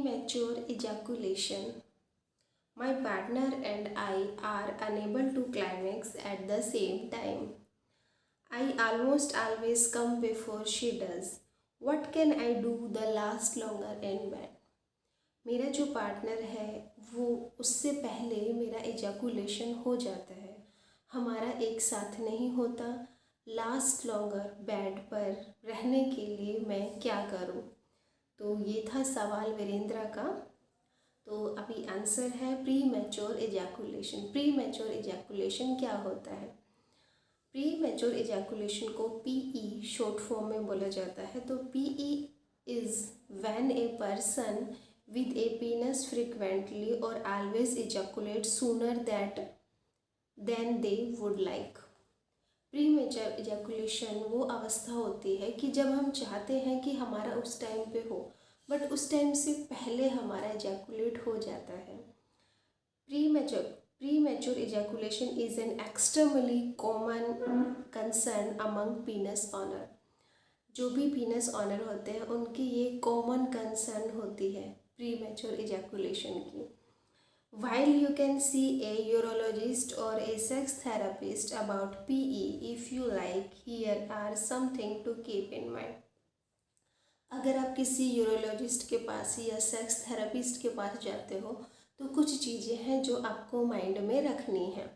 Premature ejaculation. My partner and I are unable to climax at the same time. I almost always come before she does. What can I do the last longer in bed? मेरा जो partner है वो उससे पहले मेरा ejaculation हो जाता है, हमारा एक साथ नहीं होता। लास्ट लॉन्गर बेड पर रहने के लिए मैं क्या करूं? तो ये था सवाल वीरेंद्र का। तो अभी आंसर है premature ejaculation. Premature ejaculation क्या होता है? प्री मैच्योर एजैकुलेशन को पीई शॉर्ट फॉर्म में बोला जाता है। तो PE is when a person with a penis frequently or always ejaculate sooner than they would like. Premature ejaculation वो अवस्था होती है कि जब हम चाहते हैं कि हमारा उस टाइम पे हो, बट उस टाइम से पहले हमारा इजैकुलेट हो जाता है। Premature ejaculation is an extremely common concern among penis owner. जो भी पीनस ऑनर होते हैं उनकी ये कॉमन कंसर्न होती है प्रीमेच्योर इजैकुलेशन की। While you can see a urologist or a sex therapist about PE if you like, here are something to keep in mind. अगर आप किसी यूरोलॉजिस्ट के पास या सेक्स थेरेपिस्ट के पास जाते हो तो कुछ चीज़ें हैं जो आपको माइंड में रखनी है।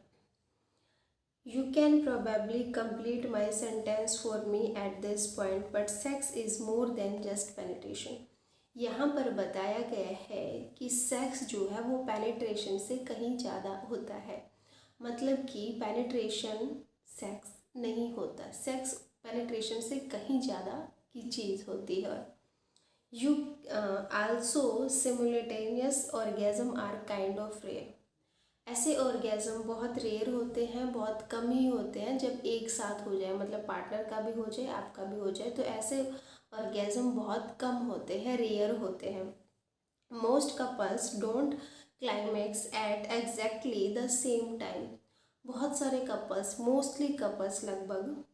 You can probably complete my sentence for me at this point, but sex is more than just penetration. यहाँ पर बताया गया है कि सेक्स जो है वो पेनिट्रेशन से कहीं ज़्यादा होता है। मतलब कि पेनिट्रेशन सेक्स नहीं होता, सेक्स पेनिट्रेशन से कहीं ज़्यादा की चीज़ होती है। You also simultaneous orgasm are kind of rare. ऐसे ऑर्गेज़म बहुत रेयर होते हैं, बहुत कम ही होते हैं जब एक साथ हो जाए, मतलब पार्टनर का भी हो जाए आपका भी हो जाए, तो ऐसे ऑर्गेज़म बहुत कम होते हैं, रेयर होते हैं। Most couples don't climax at exactly the same time. बहुत सारे कपल्स, मोस्टली कपल्स लगभग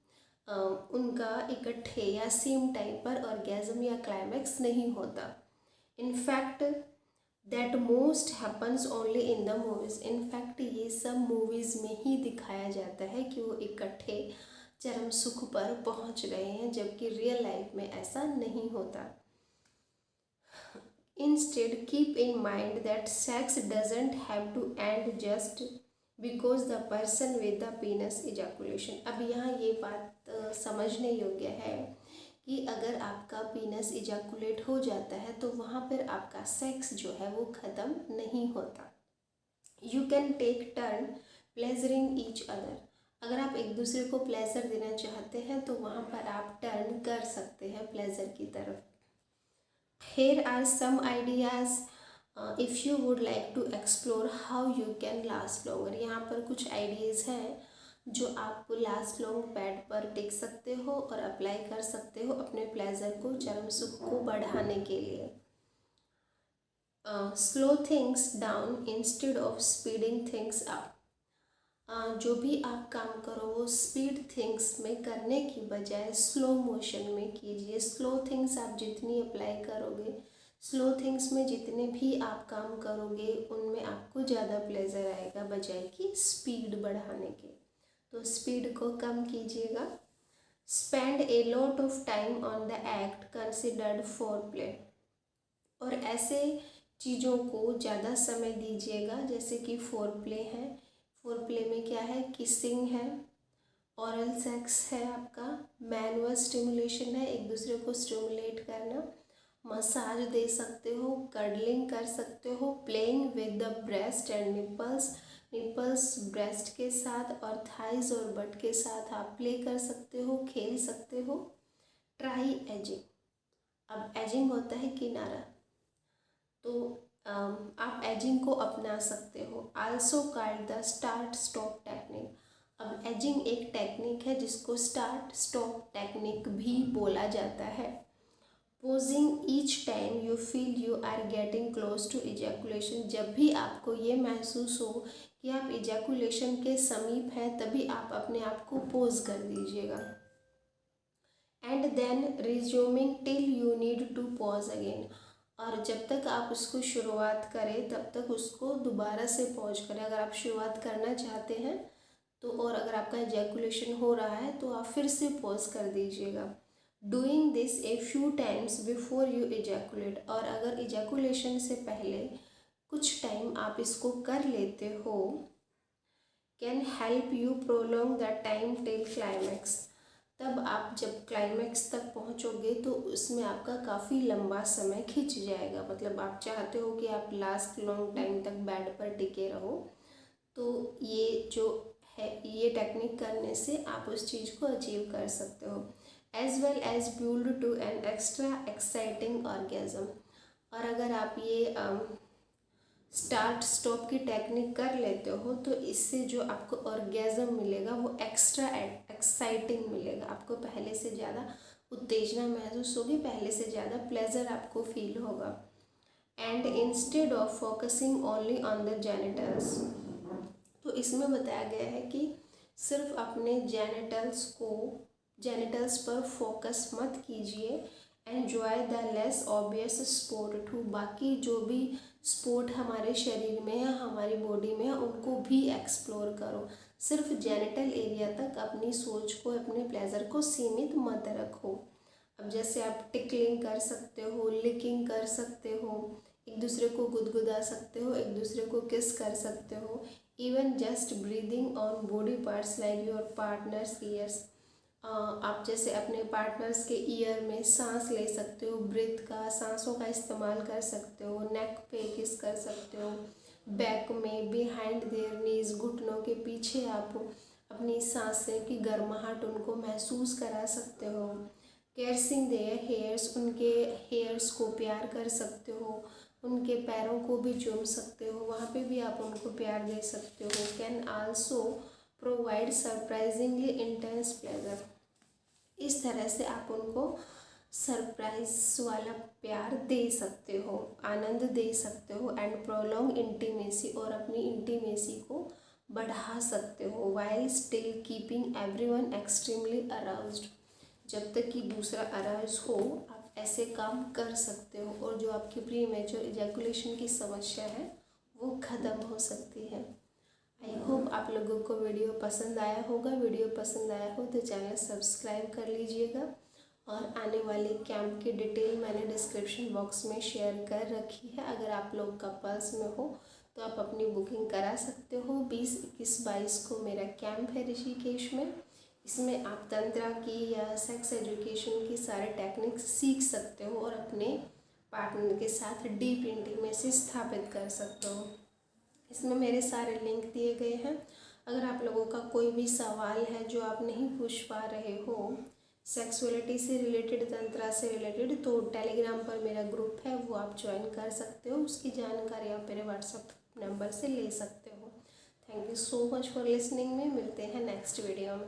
उनका इकट्ठे या सेम टाइम पर ऑर्गेज़म या क्लाइमेक्स नहीं होता। In fact that most happens only in the movies. In fact ये सब मूवीज़ में ही दिखाया जाता है कि वो इकट्ठे चरम सुख पर पहुंच गए हैं, जबकि रियल लाइफ में ऐसा नहीं होता। Instead keep in mind that sex doesn't have to end just because the person with the penis ejaculation. अब यहाँ ये बात समझने योग्य है कि अगर आपका पीनस इजैकुलेट हो जाता है तो वहाँ पर आपका सेक्स जो है वो ख़त्म नहीं होता। You can take turn pleasuring each other. अगर आप एक दूसरे को प्लेजर देना चाहते हैं तो वहाँ पर आप टर्न कर सकते हैं प्लेजर की तरफ। Here are some ideas if you would like to explore how you can last longer. यहाँ पर कुछ आइडियाज़ हैं जो आप लास्ट लॉन्ग बेड पर टिक सकते हो और अप्लाई कर सकते हो अपने प्लेजर को, चरम सुख को बढ़ाने के लिए। Slow things down instead of speeding things up. जो भी आप काम करो वो स्पीड थिंग्स में करने की बजाय स्लो मोशन में कीजिए। स्लो थिंग्स आप जितनी अप्लाई करोगे, स्लो थिंग्स में जितने भी आप काम करोगे उनमें आपको ज़्यादा प्लेजर आएगा बजाय कि स्पीड बढ़ाने के। तो स्पीड को कम कीजिएगा। Spend a lot of time on the act considered for play. और ऐसे चीज़ों को ज़्यादा समय दीजिएगा जैसे कि फोर प्ले है। फोर प्ले में क्या है? किसिंग है, ओरल सेक्स है, आपका मैनुअल स्टिमुलेशन है, एक दूसरे को स्टिमुलेट करना, मसाज दे सकते हो, कर्डलिंग कर सकते हो, playing with the breast and nipples breast के साथ और थाइज और बट के साथ आप प्ले कर सकते हो, खेल सकते हो। Try ageing. अब एजिंग होता है किनारा, तो आप एजिंग को अपना सकते हो। Also called the start stop technique. अब एजिंग एक टेक्निक है जिसको स्टार्ट स्टॉप टेक्निक भी बोला जाता है। Pausing each time you feel you are getting close to ejaculation. जब भी आपको ये महसूस हो कि आप इजैकुलेशन के समीप हैं तभी आप अपने आप को पोज कर दीजिएगा। And then resuming till you need to pause again. और जब तक आप उसको शुरुआत करें तब तक उसको दोबारा से पॉज करें। अगर आप शुरुआत करना चाहते हैं तो, और अगर आपका इजैकुलेशन हो रहा है तो आप फिर से पॉज कर दीजिएगा। Doing this a few times before you ejaculate, और अगर इजैकुलेशन से पहले कुछ टाइम आप इसको कर लेते हो, can help you prolong the time till climax. तब आप जब क्लाइमैक्स तक पहुंचोगे तो उसमें आपका काफ़ी लंबा समय खिंच जाएगा। मतलब आप चाहते हो कि आप लास्ट लॉन्ग टाइम तक बेड पर टिके रहो, तो ये जो है, ये टेक्निक करने से आप उस चीज़ को अचीव कर सकते हो। As well as build to an extra exciting orgasm. और अगर आप ये स्टार्ट स्टॉप की टेक्निक कर लेते हो तो इससे जो आपको ऑर्गेज़म मिलेगा वो एक्स्ट्रा एक्साइटिंग मिलेगा। आपको पहले से ज़्यादा उत्तेजना महसूस होगी, पहले से ज़्यादा प्लेजर आपको फील होगा। And instead of focusing only on the genitals, तो इसमें बताया गया है कि सिर्फ अपने जेनिटल्स पर फोकस मत कीजिए। Enjoy the less obvious sport too, बाकी जो भी स्पोर्ट हमारे शरीर में है, हमारी बॉडी में है, उनको भी एक्सप्लोर करो। सिर्फ जेनिटल एरिया तक अपनी सोच को, अपने प्लेजर को सीमित मत रखो। अब जैसे आप टिकलिंग कर सकते हो, लिकिंग कर सकते हो, एक दूसरे को गुदगुदा सकते हो, एक दूसरे को किस कर सकते हो, even just breathing on body parts like your partners years. आप जैसे अपने पार्टनर्स के ईयर में सांस ले सकते हो, ब्रीथ का, सांसों का इस्तेमाल कर सकते हो, नेक पे किस कर सकते हो, बैक में, बिहाइंड देयर नीज, घुटनों के पीछे आप अपनी सांसें की गर्माहट उनको महसूस करा सकते हो। कैर्सिंग देयर हेयर्स, उनके हेयर्स को प्यार कर सकते हो, उनके पैरों को भी चूम सकते हो, वहाँ पे भी आप उनको प्यार दे सकते हो। Can also provide surprisingly intense pleasure, इस तरह से आप उनको सरप्राइज वाला प्यार दे सकते हो, आनंद दे सकते हो। एंड प्रोलॉन्ग इंटीमेसी, और अपनी इंटीमेसी को बढ़ा सकते हो। While still keeping everyone extremely aroused, जब तक कि दूसरा अराउज हो आप ऐसे काम कर सकते हो, और जो आपकी प्रीमेच्योर इजैकुलेशन की समस्या है वो ख़त्म हो सकती है। आई होप आप लोगों को वीडियो पसंद आया होगा। वीडियो पसंद आया हो तो चैनल सब्सक्राइब कर लीजिएगा, और आने वाले कैंप की डिटेल मैंने डिस्क्रिप्शन बॉक्स में शेयर कर रखी है। अगर आप लोग कपल्स में हो तो आप अपनी बुकिंग करा सकते हो। 20, 21, 22 को मेरा कैंप है ऋषिकेश में। इसमें आप तंत्रा की या सेक्स एजुकेशन की सारे टेक्निक्स सीख सकते हो और अपने पार्टनर के साथ डीप इंटीमेसी स्थापित कर सकते हो। इसमें मेरे सारे लिंक दिए गए हैं। अगर आप लोगों का कोई भी सवाल है जो आप नहीं पूछ पा रहे हो सेक्सुअलिटी से रिलेटेड, तंत्रा से रिलेटेड, तो टेलीग्राम पर मेरा ग्रुप है, वो आप ज्वाइन कर सकते हो। उसकी जानकारी आप मेरे व्हाट्सएप नंबर से ले सकते हो। Thank you so much for listening में। मिलते हैं नेक्स्ट वीडियो में।